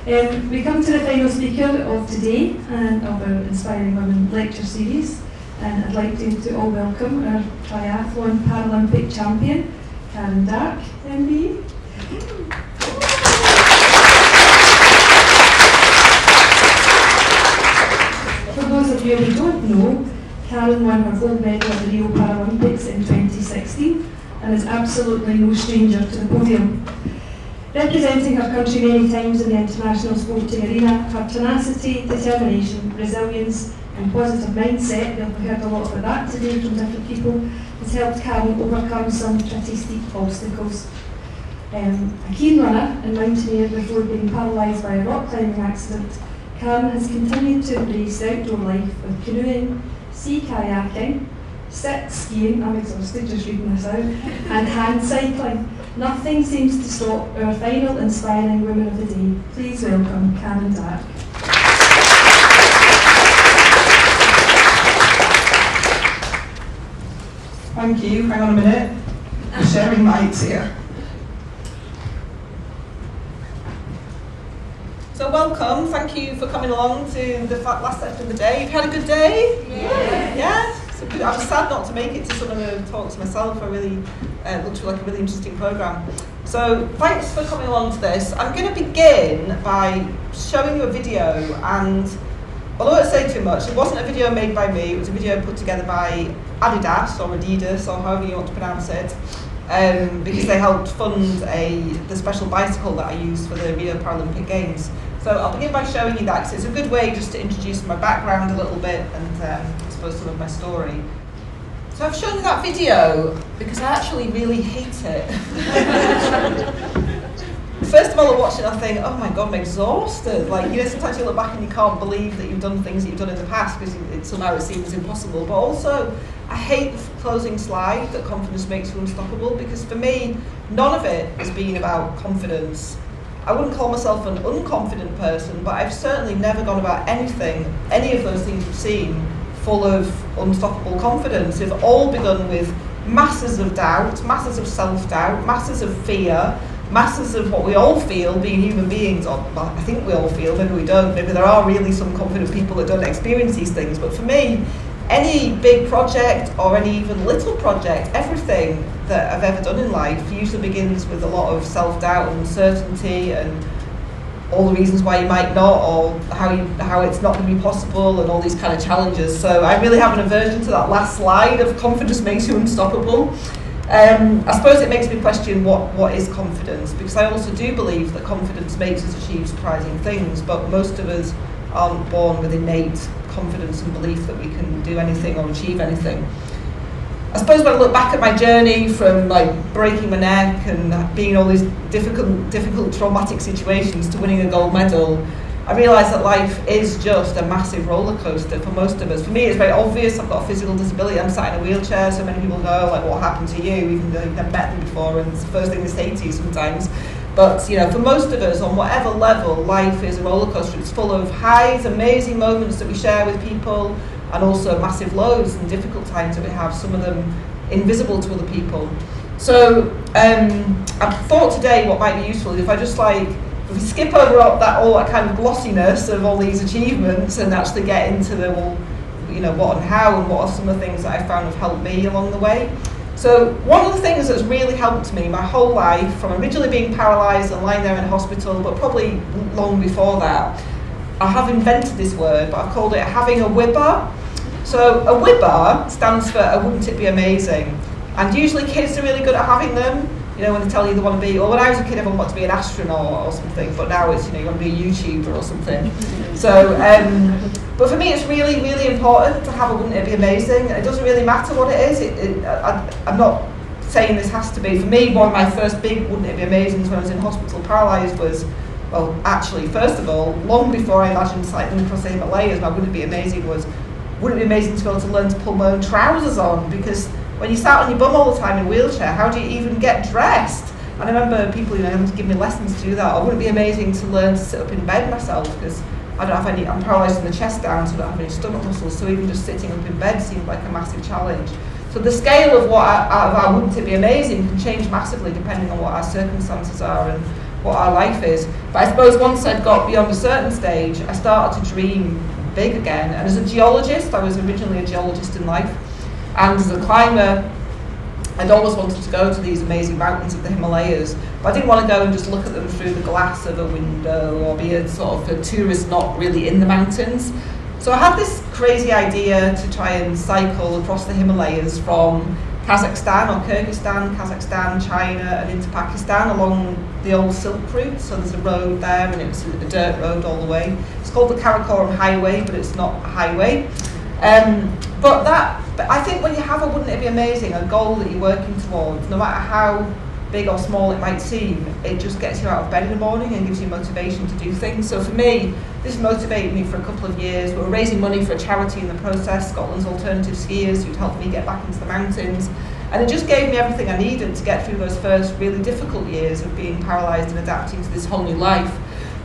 We come to the final speaker of today and of our Inspiring Women lecture series, and I'd like to all welcome our triathlon Paralympic champion, Darke, MB. For those of you who don't know, Karen won her gold medal at the Rio Paralympics in 2016 and is absolutely no stranger to the podium. Representing her country many times in the international sporting arena, her tenacity, determination, resilience and positive mindset, we've heard a lot about that today from different people, has helped Karen overcome some pretty steep obstacles. A keen runner and mountaineer before being paralysed by a rock climbing accident, Karen has continued to embrace the outdoor life with canoeing, sea kayaking, sit skiing, I'm exhausted just reading this out, and hand cycling. Nothing seems to stop our final Inspiring Women of the Day. Please welcome Darke. Thank you. Hang on a minute. I'm sharing mics here. So welcome. Thank you for coming along to the last session of the day. You've had a good day? Yeah? So good. I was sad not to make it to some of the talks myself. I really looked like a really interesting programme. So thanks for coming along to this. I'm going to begin by showing you a video, and although I say too much, it wasn't a video made by me, it was a video put together by Adidas or however you want to pronounce it, because they helped fund the special bicycle that I used for the Rio Paralympic Games. So I'll begin by showing you that, because it's a good way just to introduce my background a little bit and I suppose some of my story. So I've shown you that video because I actually really hate it. First of all, I watch it and I think, oh my God, I'm exhausted. Sometimes you look back and you can't believe that you've done things that you've done in the past because somehow it seems impossible. But also, I hate the closing slide that confidence makes you unstoppable, because for me, none of it has been about confidence. I wouldn't call myself an unconfident person, but I've certainly never gone about any of those things you've seen, full of unstoppable confidence. They've all begun with masses of doubt, masses of self-doubt, masses of fear, masses of what we all feel being human beings, or I think we all feel, maybe we don't, maybe there are really some confident people that don't experience these things, but for me, any big project or any even little project, everything that I've ever done in life usually begins with a lot of self-doubt and uncertainty and all the reasons why you might not, or how it's not going to be possible, and all these kind of challenges. So I really have an aversion to that last slide of confidence makes you unstoppable. I suppose it makes me question what is confidence, because I also do believe that confidence makes us achieve surprising things, but most of us aren't born with innate confidence and belief that we can do anything or achieve anything. I suppose when I look back at my journey from breaking my neck and being in all these difficult traumatic situations to winning a gold medal, I realise that life is just a massive roller coaster for most of us. For me, it's very obvious. I've got a physical disability. I'm sat in a wheelchair. So many people know what happened to you, even though you've never met them before, and it's the first thing they say to you sometimes. But for most of us, on whatever level, life is a roller coaster. It's full of highs, amazing moments that we share with people, and also massive lows and difficult times that we have, some of them invisible to other people. So I thought today what might be useful is if I just if we skip over all that kind of glossiness of all these achievements and actually get into the what and how, and what are some of the things that I found have helped me along the way. So one of the things that's really helped me my whole life, from originally being paralysed and lying there in hospital, but probably long before that, I have invented this word, but I've called it having a whibber. So a whibber stands for a wouldn't it be amazing? And usually kids are really good at having them. When they tell you they want to be, or when I was a kid, everyone wanted to be an astronaut or something, but now it's, you want to be a YouTuber or something. So, but for me, it's really, really important to have a wouldn't it be amazing? It doesn't really matter what it is. I'm not saying this has to be. For me, one of my first big wouldn't it be amazing when I was in hospital paralysed was, well, actually, first of all, long before I imagined cycling across the Himalayas, my wouldn't it be amazing was, wouldn't it be amazing to be able to learn to pull my own trousers on? Because when you sat on your bum all the time in a wheelchair, how do you even get dressed? And I remember people, having to give me lessons to do that. Or wouldn't it be amazing to learn to sit up in bed myself? Because I don't have any, I'm paralysed from the chest down, so I don't have any stomach muscles. So even just sitting up in bed seemed like a massive challenge. So the scale of what our wouldn't it be amazing can change massively depending on what our circumstances are. And what our life is. But I suppose once I'd got beyond a certain stage, I started to dream big again. And as a geologist, I was originally a geologist in life, and as a climber, I'd always wanted to go to these amazing mountains of the Himalayas, but I didn't want to go and just look at them through the glass of a window or be a sort of a tourist not really in the mountains. So I had this crazy idea to try and cycle across the Himalayas from Kazakhstan or Kyrgyzstan, Kazakhstan, China and into Pakistan along the old Silk Route. So there's a road there and it's a dirt road all the way. It's called the Karakoram Highway, but it's not a highway. But I think when you have a wouldn't it be amazing, a goal that you're working towards, no matter how big or small it might seem, it just gets you out of bed in the morning and gives you motivation to do things. So for me, this motivated me for a couple of years. We were raising money for a charity in the process, Scotland's Alternative Skiers, who'd helped me get back into the mountains. And it just gave me everything I needed to get through those first really difficult years of being paralysed and adapting to this whole new life.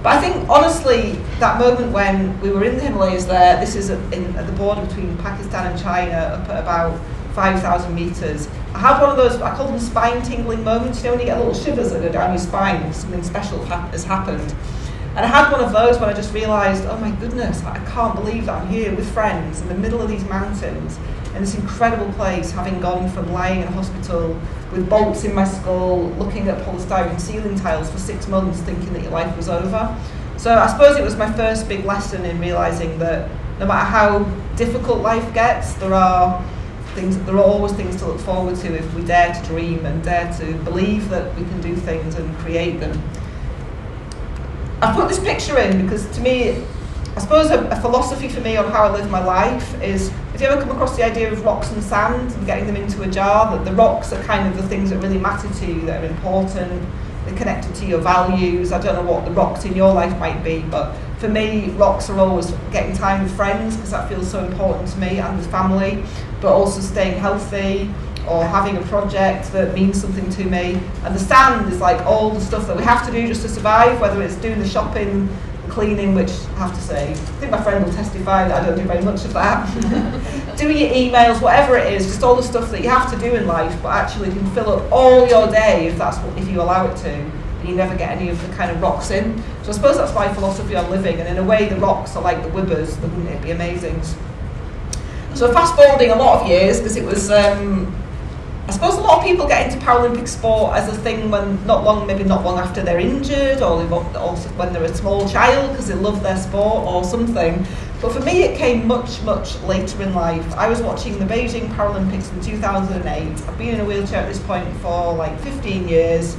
But I think, honestly, that moment when we were in the Himalayas there, this is at the border between Pakistan and China, up at about 5,000 metres, I had one of those, I call them spine-tingling moments, you know, when you get little shivers that go down your spine and something special has happened. And I had one of those when I just realised, oh my goodness, I can't believe that I'm here with friends in the middle of these mountains, in this incredible place, having gone from lying in a hospital with bolts in my skull, looking at polystyrene ceiling tiles for 6 months, thinking that your life was over. So I suppose it was my first big lesson in realising that no matter how difficult life gets, there are always things to look forward to if we dare to dream and dare to believe that we can do things and create them. I put this picture in because to me, I suppose a philosophy for me on how I live my life is, if you ever come across the idea of rocks and sand and getting them into a jar, that the rocks are kind of the things that really matter to you, that are important, they're connected to your values. I don't know what the rocks in your life might be, but for me, rocks are always getting time with friends because that feels so important to me and with family, but also staying healthy or having a project that means something to me. And the sand is like all the stuff that we have to do just to survive, whether it's doing the shopping, the cleaning, which I have to say, I think my friend will testify that I don't do very much of that. Doing your emails, whatever it is, just all the stuff that you have to do in life, but actually can fill up all your day if you allow it to, and you never get any of the kind of rocks in. So I suppose that's my philosophy on living, and in a way the rocks are like the wibbers, the wouldn't it be amazings. So fast forwarding a lot of years, because it was, I suppose a lot of people get into Paralympic sport as a thing maybe not long after they're injured, or when they're a small child because they love their sport or something. But for me it came much, much later in life. I was watching the Beijing Paralympics in 2008. I've been in a wheelchair at this point for like 15 years.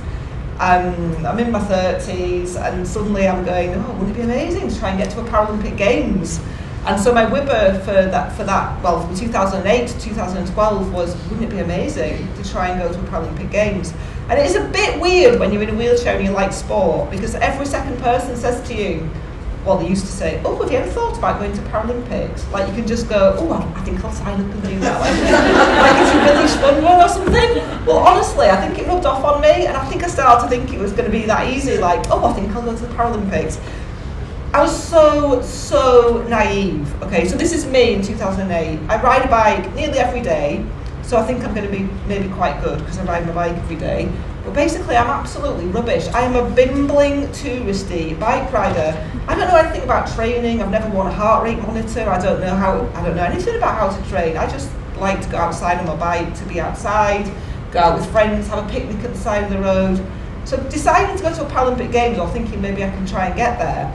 I'm in my 30s and suddenly I'm going, oh, wouldn't it be amazing to try and get to a Paralympic Games? And so my whibber from 2008 to 2012 was, wouldn't it be amazing to try and go to a Paralympic Games? And it is a bit weird when you're in a wheelchair and you like sport, because every second person says to you, well, they used to say, oh, have you ever thought about going to Paralympics? Like you can just go, oh, I think I'll sign up and do that. Like it's a British fun run or something. Well, honestly, I think it rubbed off on me, and I think I started to think it was going to be that easy, like, oh, I think I'll go to the Paralympics. I was so naive. Okay, so this is me in 2008. I ride a bike nearly every day, so I think I'm going to be maybe quite good because I ride my bike every day. But basically, I'm absolutely rubbish. I am a bimbling, touristy bike rider. I don't know anything about training. I've never worn a heart rate monitor. I don't know anything about how to train. I just like to go outside on my bike, to be outside, go out with friends, have a picnic at the side of the road. So deciding to go to a Paralympic Games or thinking maybe I can try and get there,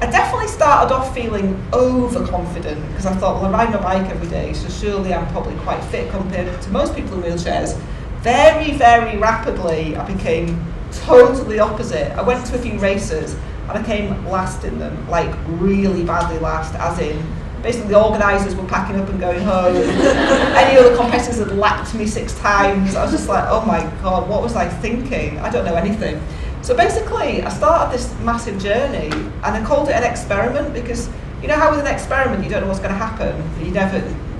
I definitely started off feeling overconfident because I thought, well, I ride my bike every day, so surely I'm probably quite fit compared to most people in wheelchairs. Very, very rapidly, I became totally opposite. I went to a few races and I came last in them, like really badly last, as in basically the organisers were packing up and going home. Any other competitors had lapped me 6 times. I was just like, oh my God, what was I thinking? I don't know anything. So basically, I started this massive journey, and I called it an experiment because you know how with an experiment you don't know what's going to happen.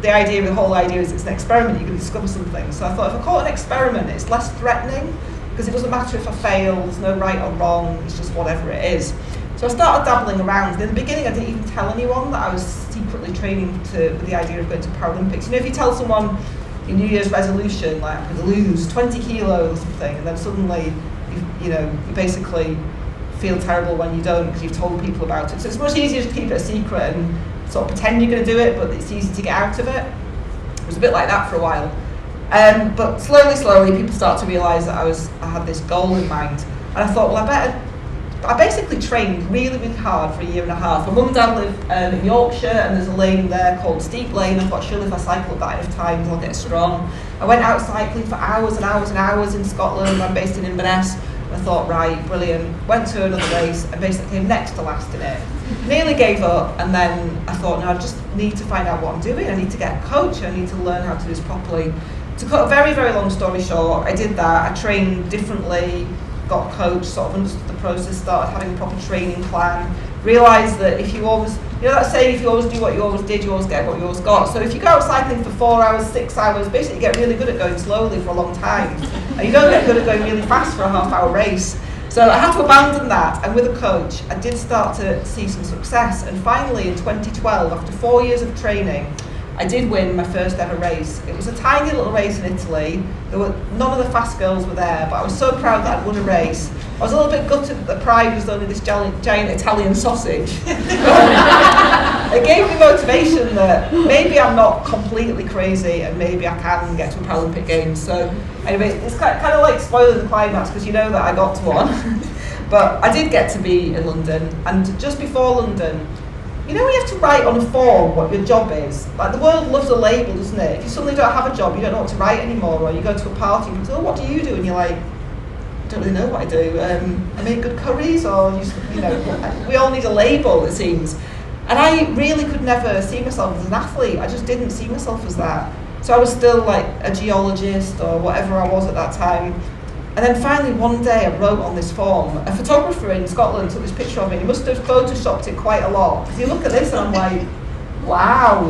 The whole idea is it's an experiment, you can discover something. So I thought if I call it an experiment, it's less threatening because it doesn't matter if I fail, there's no right or wrong, it's just whatever it is. So I started dabbling around. And in the beginning, I didn't even tell anyone that I was secretly training with the idea of going to Paralympics. You know, if you tell someone your New Year's resolution, like I'm going to lose 20 kilos or something, and then suddenly you basically feel terrible when you don't because you've told people about it. So it's much easier to keep it a secret and sort of pretend you're going to do it, but it's easy to get out of it. It was a bit like that for a while. But slowly, people start to realise that I had this goal in mind. And I thought, well, I basically trained really, really hard for a year and a half. My mum and dad live in Yorkshire, and there's a lane there called Steep Lane. I thought, surely if I cycle up that enough times, I'll get strong. I went out cycling for hours and hours and hours in Scotland. I'm based in Inverness. I thought, right, brilliant. Went to another race and basically came next to last in it. Nearly gave up, and then I thought, no, I just need to find out what I'm doing. I need to get a coach. I need to learn how to do this properly. To cut a very, very long story short, I did that. I trained differently, got a coach, sort of understood the process, started having a proper training plan, realised that if you always, that saying, if you always do what you always did, you always get what you always got. So if you go out cycling for 4 hours, 6 hours, basically you get really good at going slowly for a long time. And you don't get good at going really fast for a half-hour race. So I had to abandon that, and with a coach, I did start to see some success. And finally, in 2012, after 4 years of training, I did win my first ever race. It was a tiny little race in Italy. None of the fast girls were there, but I was so proud that I'd won a race. I was a little bit gutted that the prize was only this giant Italian sausage. It gave me motivation that maybe I'm not completely crazy and maybe I can get to a Paralympic Games. So anyway, it's kind of like spoiling the climax because you know that I got to one. But I did get to be in London, and just before London, you know when you have to write on a form what your job is? Like the world loves a label, doesn't it? If you suddenly don't have a job, you don't know what to write anymore, or you go to a party and people say, oh, what do you do? And you're like, I don't really know what I do. I make good curries, or we all need a label, it seems. And I really could never see myself as an athlete. I just didn't see myself as that. So I was still like a geologist or whatever I was at that time. And then finally one day I wrote on this form. A photographer in Scotland took this picture of me. He must have photoshopped it quite a lot. Because you look at this and I'm like, wow,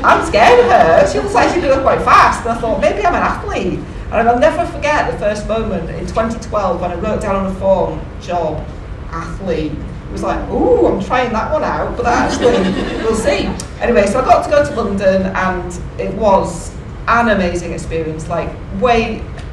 I'm scared of her. She looks like she can go quite fast. And I thought, maybe I'm an athlete. And I'll never forget the first moment in 2012 when I wrote down on a form, job, athlete. It was like, ooh, I'm trying that one out, but actually, we'll see. Anyway, so I got to go to London, and it was an amazing experience. Like,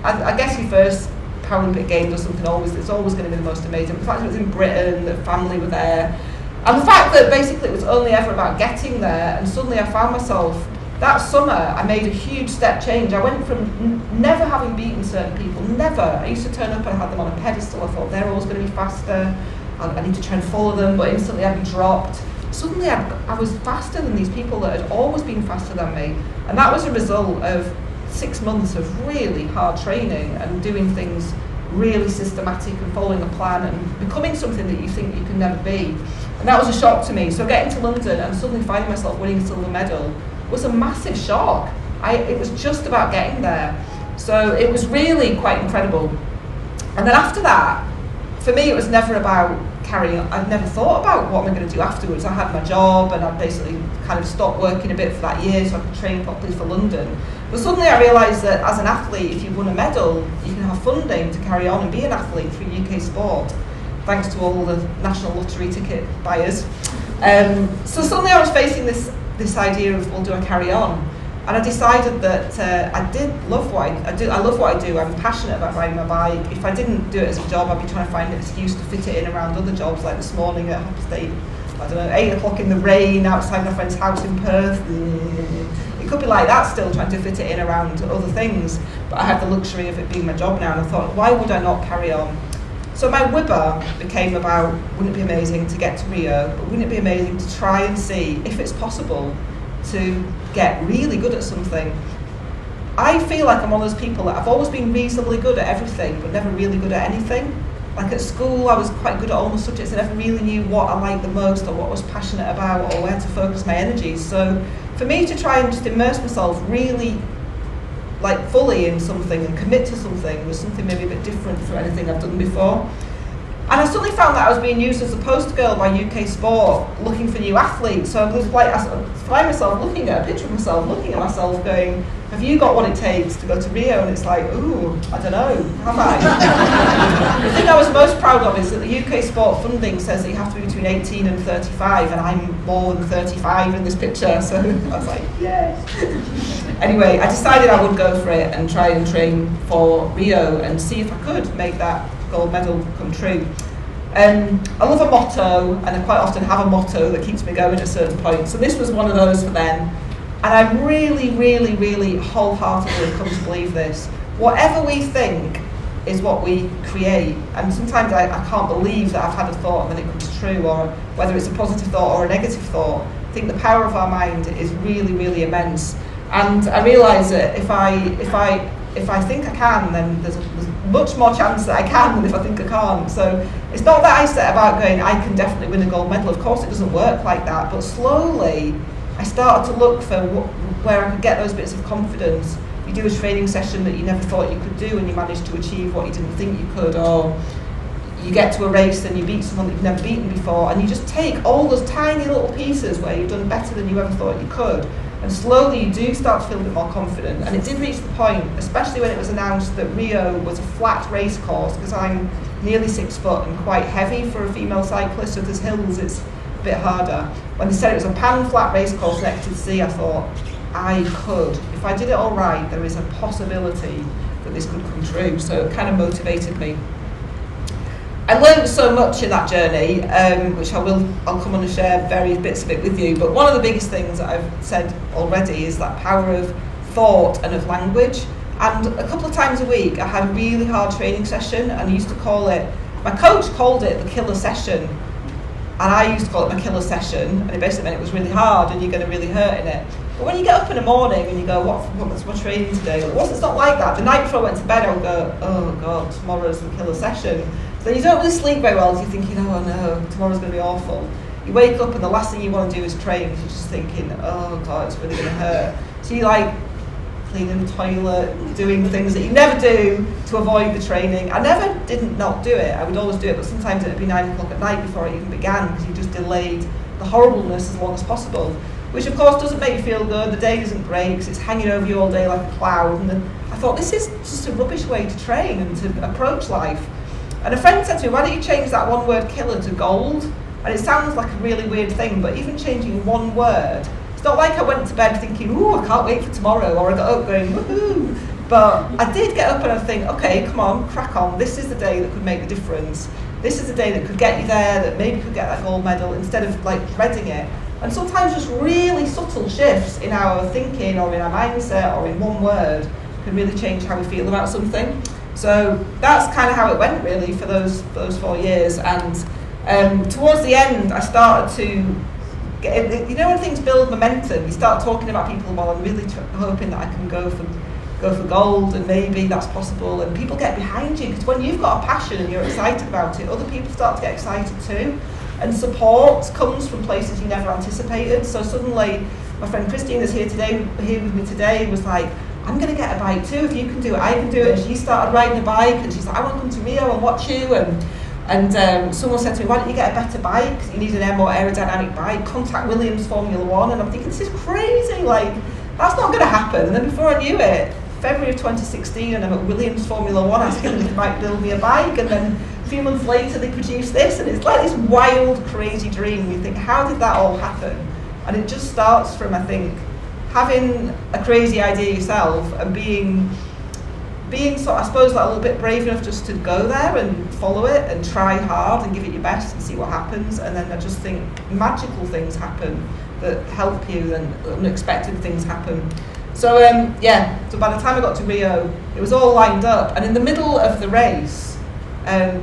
I guess your first Paralympic Games or something, it's always going to be the most amazing. The fact that it was in Britain, the family were there, and the fact that basically it was only ever about getting there, and suddenly I found myself, that summer, I made a huge step change. I went from never having beaten certain people, never. I used to turn up and I had them on a pedestal. I thought, they're always going to be faster. I need to try and follow them, but instantly I'd be dropped. Suddenly I was faster than these people that had always been faster than me. And that was a result of 6 months of really hard training and doing things really systematic and following a plan and becoming something that you think you can never be. And that was a shock to me. So getting to London and suddenly finding myself winning a silver medal was a massive shock. It was just about getting there. So it was really quite incredible. And then after that, for me, it was never about carrying on. I'd never thought about what am I going to do afterwards. I had my job and I'd basically kind of stopped working a bit for that year so I could train properly for London. But suddenly I realised that as an athlete, if you've won a medal, you can have funding to carry on and be an athlete through UK sport, thanks to all the national lottery ticket buyers. So suddenly I was facing this idea of, well, do I carry on? And I decided that I did love what I do. I love what I do. I'm passionate about riding my bike. If I didn't do it as a job, I'd be trying to find an excuse to fit it in around other jobs, like this morning at 8 o'clock in the rain outside my friend's house in Perth. It could be like that still, trying to fit it in around other things. But I have the luxury of it being my job now, and I thought, why would I not carry on? So my whibber became about, wouldn't it be amazing to get to Rio, but wouldn't it be amazing to try and see if it's possible to get really good at something. I feel like I'm one of those people that I've always been reasonably good at everything, but never really good at anything. Like at school, I was quite good at all my subjects. I never really knew what I liked the most or what I was passionate about or where to focus my energies. So for me to try and just immerse myself really like fully in something and commit to something was something maybe a bit different from anything I've done before. And I suddenly found that I was being used as a poster girl by UK Sport, looking for new athletes. So I was like, I find myself looking at a picture of myself, looking at myself going, have you got what it takes to go to Rio? And it's like, ooh, I don't know, have I? The thing I was most proud of is that the UK Sport funding says that you have to be between 18 and 35, and I'm more than 35 in this picture, so I was like, yes. Anyway, I decided I would go for it and try and train for Rio and see if I could make that gold medal come true. I love a motto, and I quite often have a motto that keeps me going at certain points. So this was one of those for them. And I really, really, really wholeheartedly come to believe this. Whatever we think is what we create. And sometimes I can't believe that I've had a thought and then it comes true, or whether it's a positive thought or a negative thought. I think the power of our mind is really, really immense. And I realise that if I think I can, then there's much more chance that I can than if I think I can't. So it's not that I set about going, I can definitely win a gold medal. Of course it doesn't work like that, but slowly I started to look for where I could get those bits of confidence. You do a training session that you never thought you could do and you manage to achieve what you didn't think you could, or you get to a race and you beat someone that you've never beaten before, and you just take all those tiny little pieces where you've done better than you ever thought you could, and slowly you do start to feel a bit more confident. And it did reach the point, especially when it was announced that Rio was a flat race course, because I'm nearly 6 foot and quite heavy for a female cyclist, so if there's hills it's a bit harder. When they said it was a pan flat race course next to the sea, I thought, I could. If I did it all right, there is a possibility that this could come true. So it kind of motivated me. I learned so much in that journey, which I'll come on and share various bits of it with you. But one of the biggest things that I've said already is that power of thought and of language. And a couple of times a week, I had a really hard training session, and I used to call it, my coach called it the killer session. And I used to call it my killer session, and it basically meant it was really hard and you're going to really hurt in it. But when you get up in the morning and you go, what's my training today? It's not like that. The night before I went to bed, I would go, oh God, tomorrow's the killer session. So you don't really sleep very well because you're thinking, oh no, tomorrow's going to be awful. You wake up and the last thing you want to do is train because you're just thinking, oh God, it's really going to hurt. So you like cleaning the toilet, doing things that you never do to avoid the training. I never didn't not do it. I would always do it, but sometimes it would be 9 o'clock at night before it even began because you just delayed the horribleness as long as possible, which of course doesn't make you feel good. The day isn't great because it's hanging over you all day like a cloud. And then I thought, this is just a rubbish way to train and to approach life. And a friend said to me, why don't you change that one word killer to gold? And it sounds like a really weird thing, but even changing one word, it's not like I went to bed thinking, ooh, I can't wait for tomorrow, or I got up going, woohoo. But I did get up and I think, okay, come on, crack on. This is the day that could make the difference. This is the day that could get you there, that maybe could get that gold medal, instead of like dreading it. And sometimes just really subtle shifts in our thinking or in our mindset or in one word can really change how we feel about something. So that's kind of how it went really for those 4 years. And towards the end, I started to get, when things build momentum, you start talking about people, well, I'm really hoping that I can go for gold, and maybe that's possible, and people get behind you, because when you've got a passion and you're excited about it, other people start to get excited too, and support comes from places you never anticipated. So suddenly my friend Christine is here with me today, was like, I'm going to get a bike too, if you can do it, I can do it. And she started riding a bike, and she's like, I want to come to Rio and watch you. And someone said to me, why don't you get a better bike? You need an more aerodynamic bike, contact Williams Formula 1. And I'm thinking, this is crazy, like, that's not going to happen. And then before I knew it, February of 2016, and I'm at Williams Formula 1 asking them if they might build me a bike, and then a few months later they produce this, and it's like this wild, crazy dream. You think, how did that all happen? And it just starts from, I think, having a crazy idea yourself and being sort of, I suppose, like a little bit brave enough just to go there and follow it and try hard and give it your best and see what happens. And then I just think magical things happen that help you, and unexpected things happen. So so by the time I got to Rio, it was all lined up, and in the middle of the race, a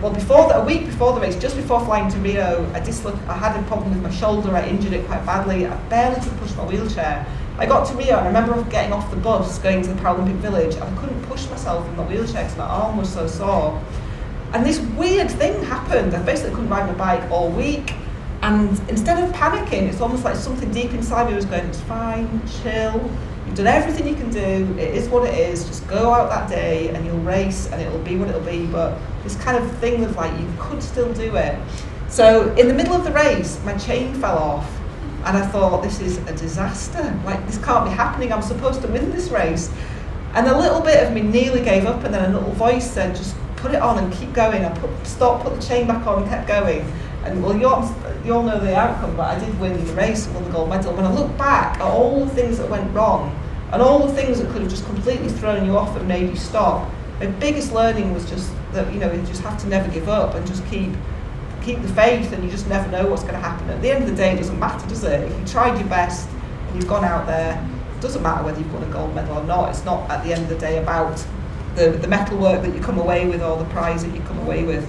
week before the race, just before flying to Rio, I had a problem with my shoulder. I injured it quite badly. I barely could push my wheelchair. I got to Rio, and I remember getting off the bus, going to the Paralympic Village, and I couldn't push myself in my wheelchair because my arm was so sore. And this weird thing happened. I basically couldn't ride my bike all week. And instead of panicking, it's almost like something deep inside me was going, it's fine, chill. You've done everything you can do. It is what it is. Just go out that day and you'll race and it'll be what it'll be. But this kind of thing of like, you could still do it. So in the middle of the race, my chain fell off. And I thought, this is a disaster. Like, this can't be happening. I'm supposed to win this race. And a little bit of me nearly gave up, and then a little voice said, just put it on and keep going. I put the chain back on and kept going. And well, you all know the outcome, but I did win the race and won the gold medal. When I look back at all the things that went wrong, and all the things that could have just completely thrown you off and made you stop, my biggest learning was just that, you just have to never give up and just keep keep the faith, and you just never know what's going to happen. At the end of the day, it doesn't matter, does it? If you tried your best and you've gone out there, it doesn't matter whether you've won a gold medal or not. It's not at the end of the day about the metal work that you come away with or the prize that you come away with.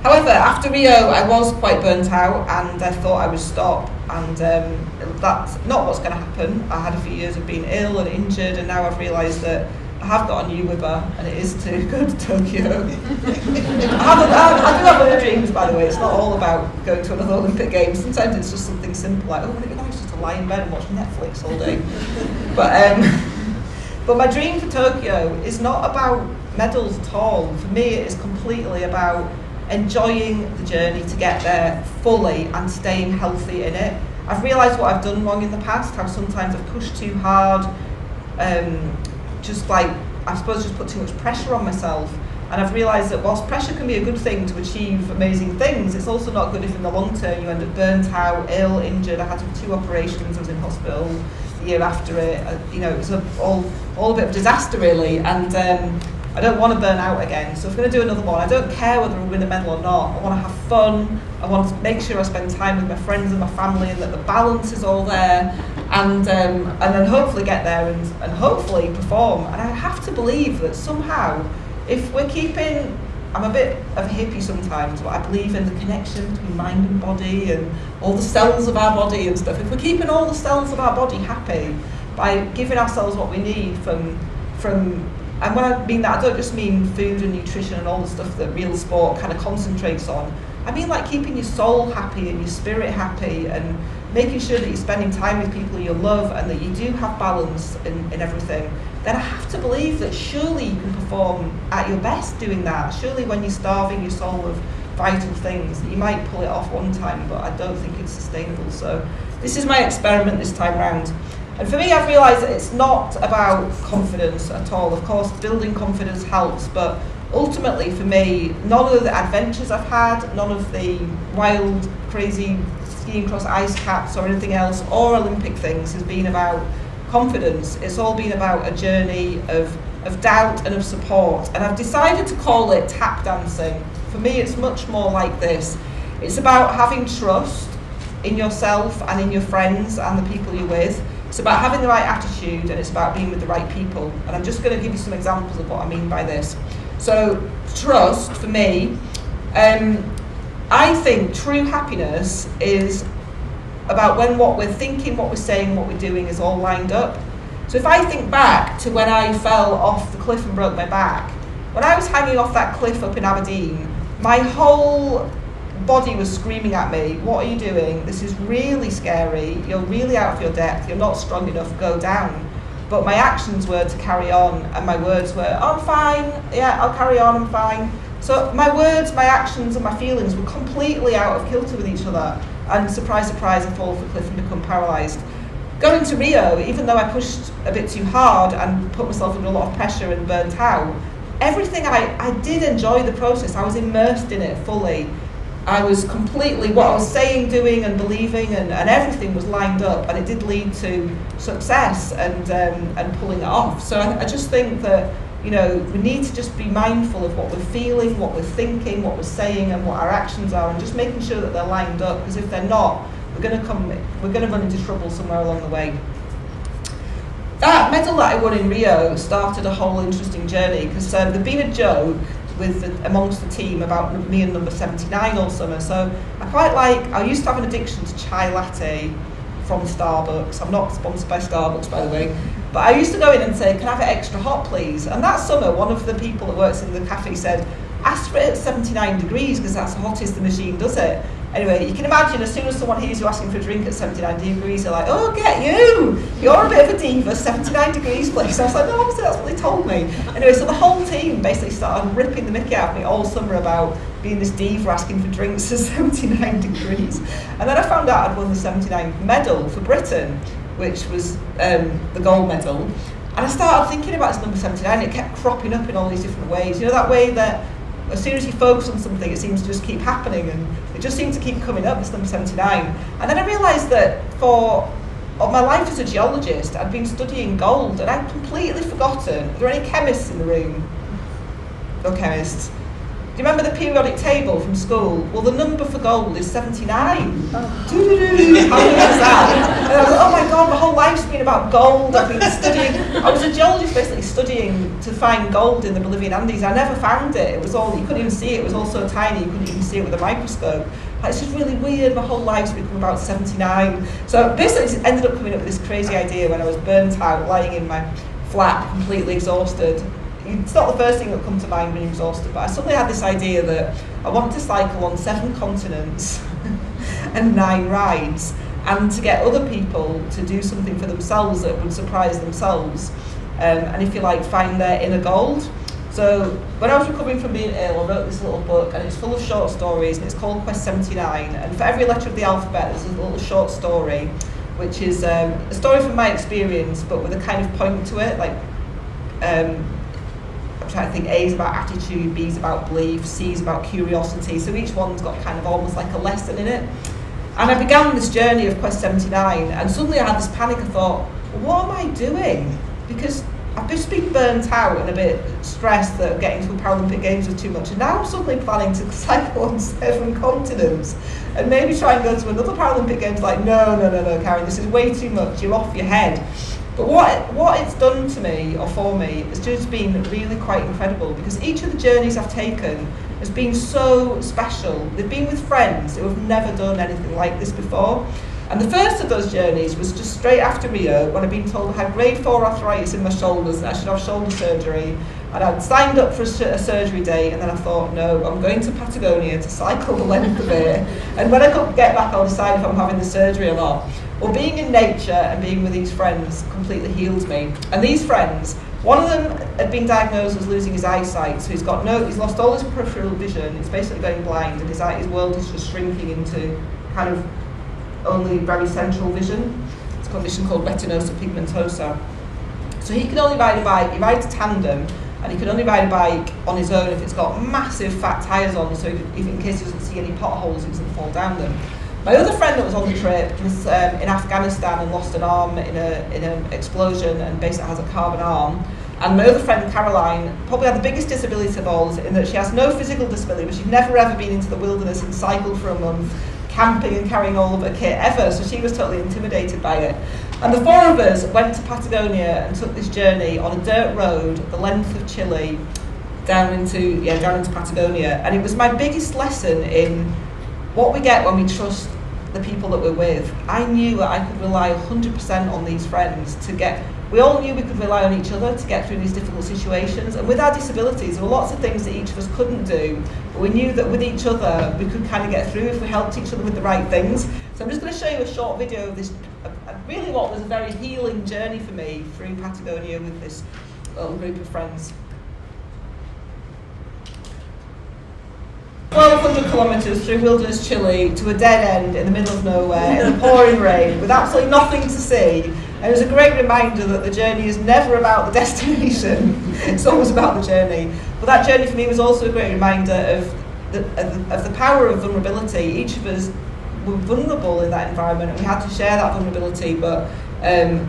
However, after Rio, I was quite burnt out, and I thought I would stop, and that's not what's going to happen. I had a few years of being ill and injured, and now I've realised that I have got a new whibber, and it is to go to Tokyo. I do have other dreams, by the way. It's not all about going to another Olympic Games. Sometimes it's just something simple, like, oh, wouldn't it be nice just to lie in bed and watch Netflix all day? But my dream for Tokyo is not about medals at all. For me, it is completely about enjoying the journey to get there fully and staying healthy in it. I've realised what I've done wrong in the past, how sometimes I've pushed too hard, just put too much pressure on myself. And I've realised that whilst pressure can be a good thing to achieve amazing things, it's also not good if in the long term you end up burnt out, ill, injured. I had to have 2 operations, I was in hospital the year after it. It was all a bit of a disaster really, and I don't want to burn out again. So if I'm going to do another one, I don't care whether I win a medal or not. I want to have fun. I want to make sure I spend time with my friends and my family, and that the balance is all there, and then hopefully get there and hopefully perform. And I have to believe that somehow, if we're keeping, I'm a bit of a hippie sometimes, but I believe in the connection between mind and body and all the cells of our body and stuff. If we're keeping all the cells of our body happy by giving ourselves what we need from and when I mean that, I don't just mean food and nutrition and all the stuff that real sport kind of concentrates on. I mean like keeping your soul happy and your spirit happy, and making sure that you're spending time with people you love, and that you do have balance in everything. Then I have to believe that surely you can perform at your best doing that. Surely when you're starving your soul of vital things, you might pull it off one time, but I don't think it's sustainable. So this is my experiment this time round. And for me, I've realised that it's not about confidence at all. Of course, building confidence helps, but ultimately for me, none of the adventures I've had, none of the wild, crazy skiing across ice caps or anything else, or Olympic things, has been about confidence. It's all been about a journey of doubt and of support. And I've decided to call it tap dancing. For me, it's much more like this. It's about having trust in yourself and in your friends and the people you're with. It's about having the right attitude, and it's about being with the right people. And I'm just going to give you some examples of what I mean by this. So, trust, for me, I think true happiness is about when what we're thinking, what we're saying, what we're doing is all lined up. So if I think back to when I fell off the cliff and broke my back, when I was hanging off that cliff up in Aberdeen, my whole body was screaming at me, what are you doing? This is really scary. You're really out of your depth. You're not strong enough. Go down. But my actions were to carry on, and my words were, oh, I'm fine. Yeah, I'll carry on. I'm fine. So my words, my actions, and my feelings were completely out of kilter with each other. And surprise, surprise, I fall off the cliff and become paralysed. Going to Rio, even though I pushed a bit too hard and put myself under a lot of pressure and burnt out, everything I did enjoy the process. I was immersed in it fully. I was completely, what I was saying, doing and believing, and everything was lined up, and it did lead to success and pulling it off. So I just think that, we need to just be mindful of what we're feeling, what we're thinking, what we're saying, and what our actions are, and just making sure that they're lined up, because if they're not, we're going to run into trouble somewhere along the way. That medal that I won in Rio started a whole interesting journey, because there'd been a joke amongst the team about me and number 79 all summer. So I used to have an addiction to chai latte from Starbucks. I'm not sponsored by Starbucks, by the way, but I used to go in and say, can I have it extra hot, please? And that summer, one of the people that works in the cafe said, ask for it at 79 degrees, because that's the hottest the machine does it. Anyway, you can imagine as soon as someone hears you asking for a drink at 79 degrees, they're like, oh, get you! You're a bit of a diva, 79 degrees, please. I was like, no, obviously that's what they told me. Anyway, so the whole team basically started ripping the mickey out of me all summer about being this diva asking for drinks at 79 degrees. And then I found out I'd won the 79th medal for Britain, which was the gold medal. And I started thinking about this number 79, and it kept cropping up in all these different ways. That way that as soon as you focus on something, it seems to just keep happening, and it just seemed to keep coming up, this number 79. And then I realised that for my life as a geologist, I'd been studying gold, and I'd completely forgotten. Are there any chemists in the room? No chemists. Do you remember the periodic table from school? Well, the number for gold is 79. How weird is that? And I was like, oh my God, my whole life's been about gold. I've been studying. I was a geologist basically studying to find gold in the Bolivian Andes. I never found it. It was all, you couldn't even see it. It was all so tiny, you couldn't even see it with a microscope. Like, it's just really weird. My whole life's become about 79. So basically, it ended up coming up with this crazy idea when I was burnt out, lying in my flat, completely exhausted. It's not the first thing that comes to mind when you're exhausted, but I suddenly had this idea that I want to cycle on 7 continents and 9 rides, and to get other people to do something for themselves that would surprise themselves, and if you like, find their inner gold. So when I was recovering from being ill, I wrote this little book, and it's full of short stories, and it's called Quest 79, and for every letter of the alphabet there's a little short story, which is a story from my experience, but with a kind of point to it, like I'm trying to think, A is about attitude, B is about belief, C is about curiosity, so each one's got kind of almost like a lesson in it. And I began this journey of Quest 79, and suddenly I had this panic. I thought, what am I doing? Because I've just been burnt out and a bit stressed that getting to a Paralympic Games was too much, and now I'm suddenly planning to cycle on 7 continents and maybe try and go to another Paralympic Games. Like, no, Karen, this is way too much, you're off your head. But what it's done to me, or for me, has just been really quite incredible, because each of the journeys I've taken has been so special. They've been with friends who have never done anything like this before. And the first of those journeys was just straight after Rio, when I'd been told I had grade 4 arthritis in my shoulders and I should have shoulder surgery. And I'd signed up for a surgery date, and then I thought, no, I'm going to Patagonia to cycle the length of it. And when I come get back, I'll decide if I'm having the surgery or not. Well, being in nature and being with these friends completely healed me. And these friends, one of them had been diagnosed as losing his eyesight, so he's lost all his peripheral vision, he's basically going blind, and his world is just shrinking into kind of only very central vision. It's a condition called retinosa pigmentosa. So he can only ride a bike, he rides a tandem, and he can only ride a bike on his own if it's got massive fat tyres on, so if in case he doesn't see any potholes, he doesn't fall down them. My other friend that was on the trip was in Afghanistan and lost an arm in an explosion, and basically has a carbon arm. And my other friend, Caroline, probably had the biggest disability of all, in that she has no physical disability, but she'd never ever been into the wilderness and cycled for a month, camping and carrying all of her kit ever, so she was totally intimidated by it. And the 4 of us went to Patagonia and took this journey on a dirt road, the length of Chile, down into Patagonia. And it was my biggest lesson in what we get when we trust the people that we're with. I knew that I could rely 100% on these friends we all knew we could rely on each other to get through these difficult situations. And with our disabilities, there were lots of things that each of us couldn't do, but we knew that with each other, we could kind of get through if we helped each other with the right things. So I'm just going to show you a short video of this, really what was a very healing journey for me through Patagonia with this little group of friends. 1,200 kilometres through wilderness Chile to a dead end in the middle of nowhere in the pouring rain with absolutely nothing to see. And it was a great reminder that the journey is never about the destination, it's always about the journey. But that journey for me was also a great reminder of the power of vulnerability. Each of us were vulnerable in that environment, and we had to share that vulnerability, but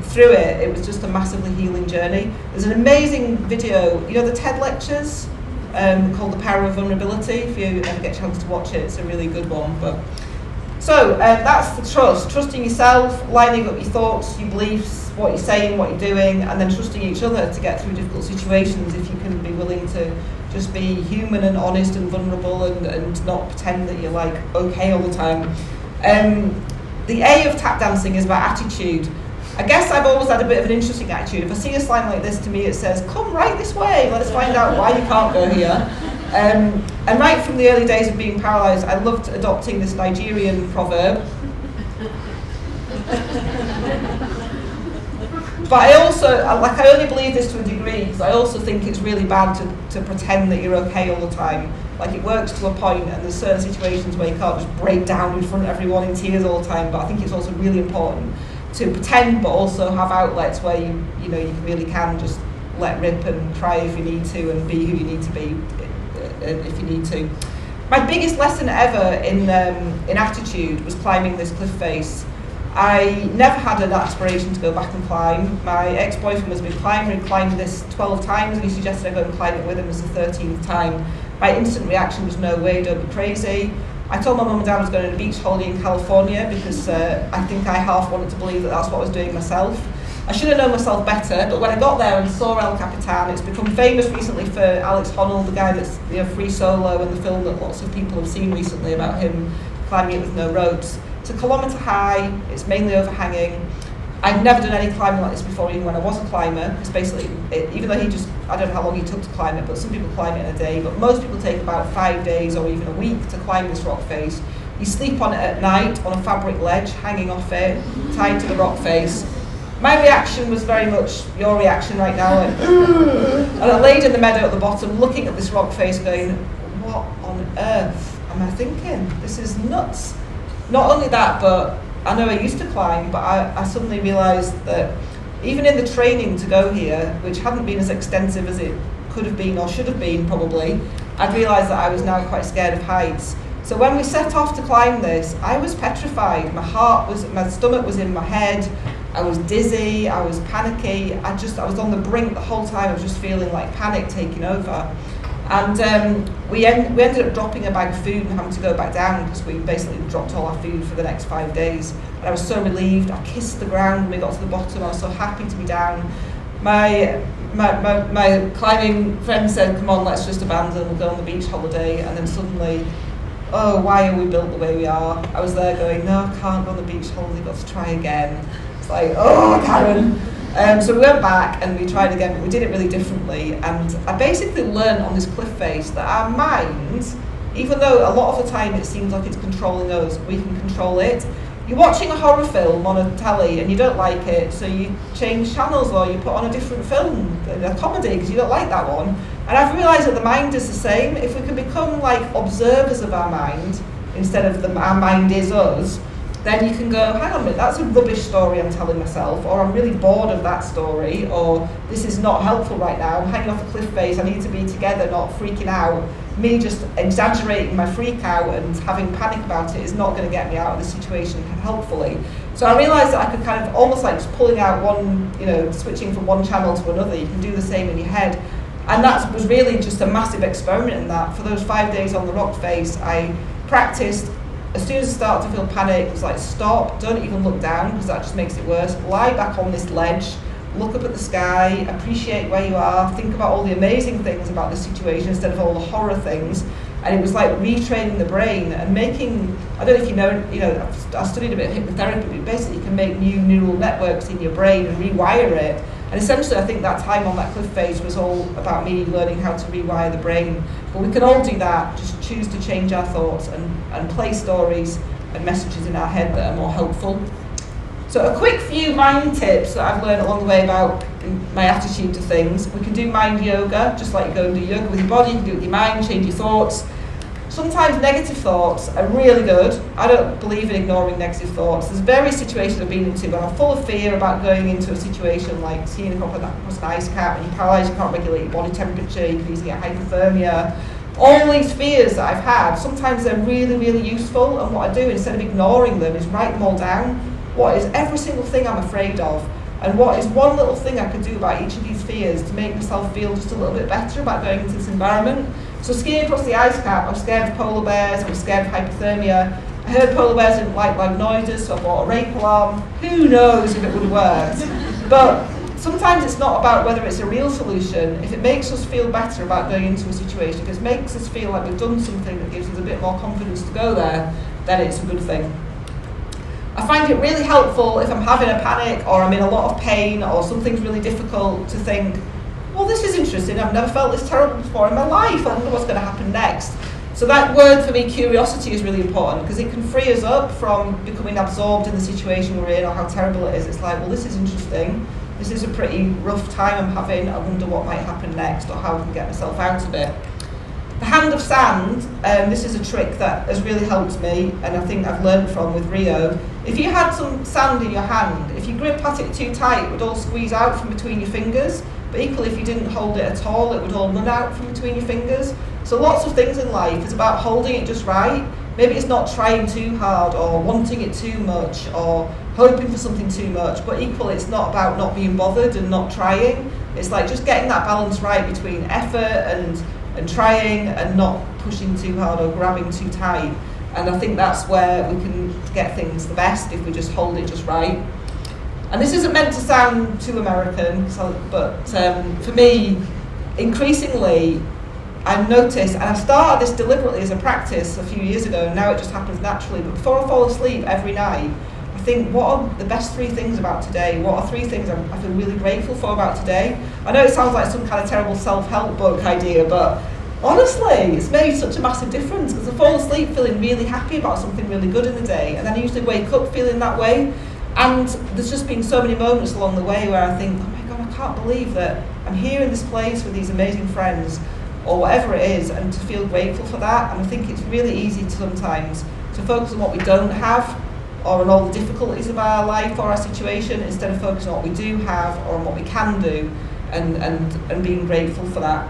through it, it was just a massively healing journey. There's an amazing video, you know the TED lectures? Called The Power of Vulnerability. If you ever get a chance to watch it, it's a really good one. So that's the trust. Trusting yourself, lining up your thoughts, your beliefs, what you're saying, what you're doing, and then trusting each other to get through difficult situations if you can be willing to just be human and honest and vulnerable and not pretend that you're like okay all the time. The A of tap dancing is about attitude. I guess I've always had a bit of an interesting attitude. If I see a sign like this, to me it says, come right this way, let's find out why you can't go here. And right from the early days of being paralysed, I loved adopting this Nigerian proverb. But I also, I only believe this to a degree, because I also think it's really bad to pretend that you're okay all the time. Like, it works to a point, and there's certain situations where you can't just break down in front of everyone in tears all the time, but I think it's also really important to pretend, but also have outlets where you really can just let rip and cry if you need to, and be who you need to be if you need to. My biggest lesson ever in attitude was climbing this cliff face. I never had an aspiration to go back and climb. My ex-boyfriend has been climbing, he climbed this 12 times, and he suggested I go and climb it with him as the 13th time. My instant reaction was, no way, don't be crazy. I told my mum and dad I was going on a beach holiday in California because I think I half wanted to believe that that's what I was doing myself. I should have known myself better, but when I got there and saw El Capitan, it's become famous recently for Alex Honnold, the guy that's Free Solo, and the film that lots of people have seen recently about him climbing it with no ropes. It's a kilometre high, it's mainly overhanging. I'd never done any climbing like this before, even when I was a climber, because basically, even though I don't know how long he took to climb it, but some people climb it in a day, but most people take about 5 days or even a week to climb this rock face. You sleep on it at night on a fabric ledge, hanging off it, tied to the rock face. My reaction was very much your reaction right now, and I laid in the meadow at the bottom, looking at this rock face, going, what on earth am I thinking? This is nuts. Not only that, but I know I used to climb, but I suddenly realised that even in the training to go here, which hadn't been as extensive as it could have been or should have been probably, I'd realised that I was now quite scared of heights. So when we set off to climb this, I was petrified. My stomach was in my head, I was dizzy, I was panicky, I was on the brink the whole time. I was just feeling like panic taking over. And we ended up dropping a bag of food and having to go back down because we basically dropped all our food for the next 5 days. And I was so relieved. I kissed the ground when we got to the bottom. I was so happy to be down. My climbing friend said, come on, let's just abandon, we'll go on the beach holiday. And then suddenly, oh, why are we built the way we are? I was there going, no, I can't go on the beach holiday, got to try again. It's like, oh, Karen. So we went back and we tried again, but we did it really differently. And I basically learned on this cliff face that our mind, even though a lot of the time it seems like it's controlling us, we can control it. You're watching a horror film on a telly and you don't like it, so you change channels or you put on a different film, a comedy, because you don't like that one. And I've realised that the mind is the same. If we can become like observers of our mind instead of our mind is us, then you can go, hang on a minute, that's a rubbish story I'm telling myself, or I'm really bored of that story, or this is not helpful right now, I'm hanging off a cliff face, I need to be together, not freaking out. Me just exaggerating my freak out and having panic about it is not going to get me out of the situation helpfully. So I realised that I could kind of almost like just pulling out one, switching from one channel to another, you can do the same in your head. And that was really just a massive experiment in that. For those 5 days on the rock face, I practiced. As soon as I started to feel panic, it was like, stop, don't even look down, because that just makes it worse. Lie back on this ledge, look up at the sky, appreciate where you are, think about all the amazing things about the situation instead of all the horror things. And it was like retraining the brain and making, I don't know if you know, I studied a bit of hypnotherapy, but basically you can make new neural networks in your brain and rewire it. And essentially I think that time on that cliff face was all about me learning how to rewire the brain. But we can all do that, just choose to change our thoughts and play stories and messages in our head that are more helpful. So a quick few mind tips that I've learned along the way about my attitude to things. We can do mind yoga, just like you go and do yoga with your body, you can do it with your mind, change your thoughts. Sometimes negative thoughts are really good. I don't believe in ignoring negative thoughts. There's various situations I've been into where I'm full of fear about going into a situation like skiing across an ice cap and you're paralysed, you can't regulate your body temperature, you can easily get hypothermia. All these fears that I've had, sometimes they're really, really useful, and what I do instead of ignoring them is write them all down. What is every single thing I'm afraid of? And what is one little thing I could do about each of these fears to make myself feel just a little bit better about going into this environment? So skiing across the ice cap, I was scared of polar bears, I was scared of hypothermia. I heard polar bears didn't like loud noises, so I bought a rape alarm. Who knows if it would have worked? But sometimes it's not about whether it's a real solution. If it makes us feel better about going into a situation, if it makes us feel like we've done something that gives us a bit more confidence to go there, then it's a good thing. I find it really helpful if I'm having a panic or I'm in a lot of pain or something's really difficult to think, well, this is interesting, I've never felt this terrible before in my life, I wonder what's going to happen next. So that word for me, curiosity, is really important because it can free us up from becoming absorbed in the situation we're in or how terrible it is. It's like, well, this is interesting, this is a pretty rough time I'm having, I wonder what might happen next or how I can get myself out of it. The hand of sand, this is a trick that has really helped me and I think I've learned from with Rio. If you had some sand in your hand, if you grip at it too tight, it would all squeeze out from between your fingers. But equally, if you didn't hold it at all, it would all run out from between your fingers. So lots of things in life is about holding it just right. Maybe it's not trying too hard or wanting it too much or hoping for something too much, but equally it's not about not being bothered and not trying. It's like just getting that balance right between effort and and trying and not pushing too hard or grabbing too tight. And I think that's where we can get things the best, if we just hold it just right. And this isn't meant to sound too American, but for me, increasingly, I've noticed, and I started this deliberately as a practice a few years ago, and now it just happens naturally, but before I fall asleep every night, I think, what are the best 3 things about today? What are 3 things I feel really grateful for about today? I know it sounds like some kind of terrible self-help book idea, but honestly, it's made such a massive difference, because I fall asleep feeling really happy about something really good in the day, and then I usually wake up feeling that way. And there's just been so many moments along the way where I think, oh my God, I can't believe that I'm here in this place with these amazing friends, or whatever it is, and to feel grateful for that. And I think it's really easy sometimes to focus on what we don't have, or on all the difficulties of our life or our situation, instead of focusing on what we do have or on what we can do, and being grateful for that.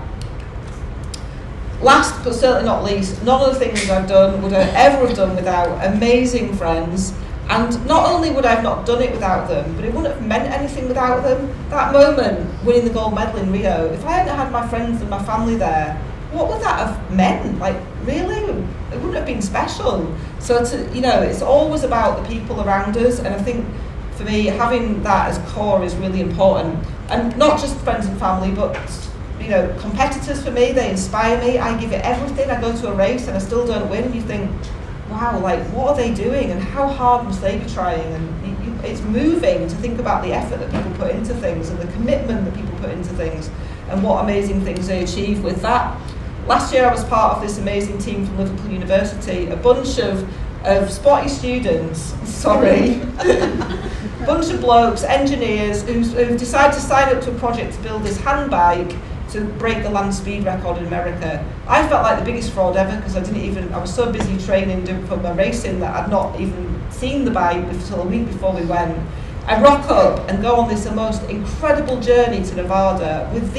Last but certainly not least, none of the things I've done would I ever have done without amazing friends. And not only would I have not done it without them, but it wouldn't have meant anything without them. That moment, winning the gold medal in Rio, if I hadn't had my friends and my family there, what would that have meant? Like, really? It wouldn't have been special. So, it's always about the people around us. And I think, for me, having that as core is really important. And not just friends and family, but, competitors for me, they inspire me. I give it everything. I go to a race and I still don't win. And you think, wow, like, what are they doing, and how hard must they be trying? And it's moving to think about the effort that people put into things, and the commitment that people put into things, and what amazing things they achieve with that. Last year I was part of this amazing team from Liverpool University, a bunch of spotty students, bunch of blokes, engineers, who've decided to sign up to a project to build this handbike to break the land speed record in America. I felt like the biggest fraud ever, because I was so busy training for my racing that I'd not even seen the bike until a week before we went. I rock up and go on this most incredible journey to Nevada with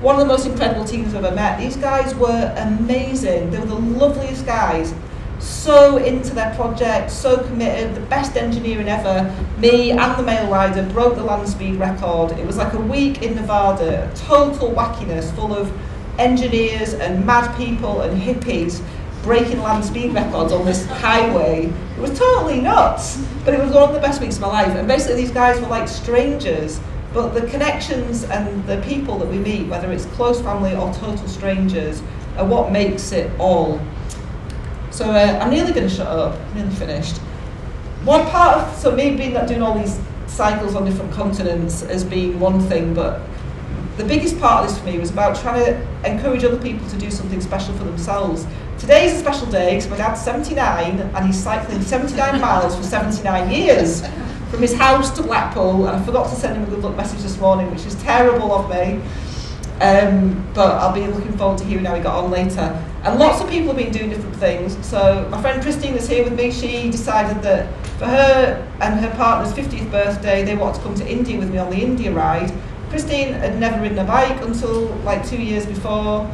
one of the most incredible teams I've ever met. These guys were amazing. They were the loveliest guys. So into their project, so committed, the best engineering ever. Me and the male rider broke the land speed record. It was like a week in Nevada, total wackiness, full of engineers and mad people and hippies breaking land speed records on this highway. It was totally nuts, but it was one of the best weeks of my life. And basically these guys were like strangers, but the connections and the people that we meet, whether it's close family or total strangers, are what makes it all. So I'm nearly going to shut up, I'm nearly finished. One part of, me doing all these cycles on different continents has been one thing, but the biggest part of this for me was about trying to encourage other people to do something special for themselves. Today's a special day because my dad's 79 and he's cycling 79 miles for 79 years from his house to Blackpool, and I forgot to send him a good luck message this morning, which is terrible of me. But I'll be looking forward to hearing how he got on later. And lots of people have been doing different things. So my friend Christine is here with me. She decided that for her and her partner's 50th birthday, they wanted to come to India with me on the India ride. Christine had never ridden a bike until like 2 years before.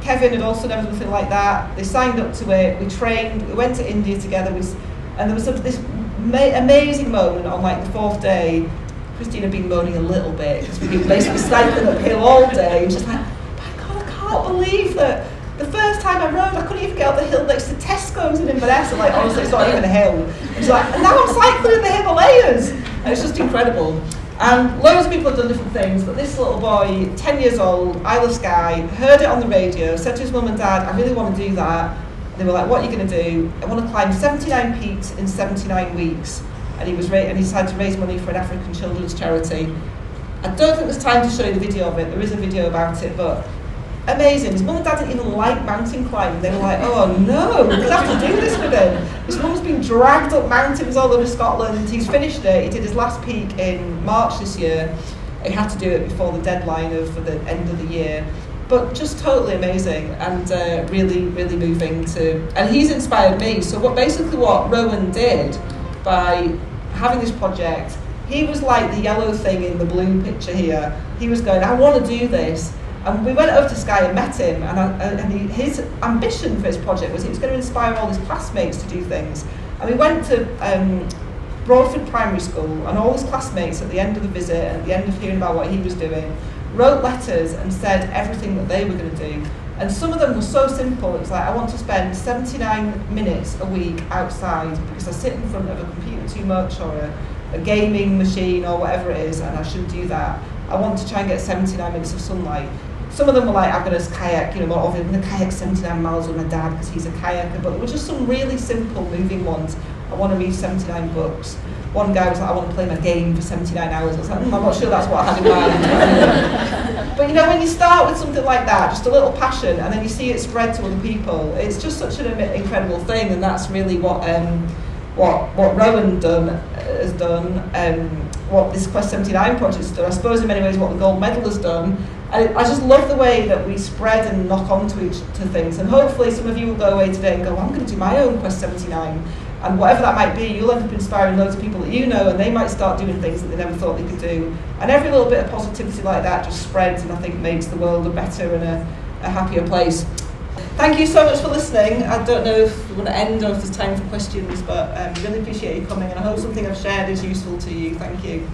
Kevin had also never done anything like that. They signed up to it, we trained, we went to India together, and there was this amazing moment on like the 4th day. Christine had been moaning a little bit because we'd been basically cycling uphill all day. And she's like, my God, I can't believe that the first time I rode, I couldn't even get up the hill next to Tesco's in Inverness. I'm like, honestly, it's not even a hill. And she's like, and now I'm cycling in the Himalayas. And it's just incredible. And loads of people have done different things, but this little boy, 10 years old, Isle of Skye, heard it on the radio, said to his mum and dad, I really want to do that. And they were like, what are you going to do? I want to climb 79 peaks in 79 weeks. And he decided to raise money for an African children's charity. I don't think there's time to show you the video of it. There is a video about it, but amazing. His mum and dad didn't even like mountain climbing. They were like, oh no, we have to do this with him. His mum's been dragged up mountains all over Scotland. He's finished it. He did his last peak in March this year. He had to do it before the deadline for the end of the year. But just totally amazing and really, really moving and he's inspired me. So what Rowan did by having this project, he was like the yellow thing in the blue picture here. He was going, I want to do this. And we went over to Skye and met him, his ambition for his project was he was going to inspire all his classmates to do things. And we went to Broadford Primary School, and all his classmates at the end of the visit, at the end of hearing about what he was doing, wrote letters and said everything that they were going to do. And some of them were so simple. It was like, I want to spend 79 minutes a week outside because I sit in front of a computer too much, or a gaming machine, or whatever it is, and I should do that. I want to try and get 79 minutes of sunlight. Some of them were like, I'm going to kayak, more obvious, I'm going to kayak 79 miles with my dad because he's a kayaker. But there were just some really simple moving ones. I want to read 79 books. One guy was like, I want to play my game for 79 hours. I was like, I'm not sure that's what I had in mind. But when you start with something like that, just a little passion, and then you see it spread to other people, it's just such an incredible thing. And that's really what Rowan has done, what this Quest 79 project has done. I suppose in many ways what the gold medal has done. I just love the way that we spread and knock onto to things. And hopefully some of you will go away today and go, well, I'm going to do my own Quest 79. And whatever that might be, you'll end up inspiring loads of people that you know, and they might start doing things that they never thought they could do. And every little bit of positivity like that just spreads, and I think makes the world a better and a happier place. Thank you so much for listening. I don't know if we want to end or if there's time for questions, but really appreciate you coming, and I hope something I've shared is useful to you. Thank you.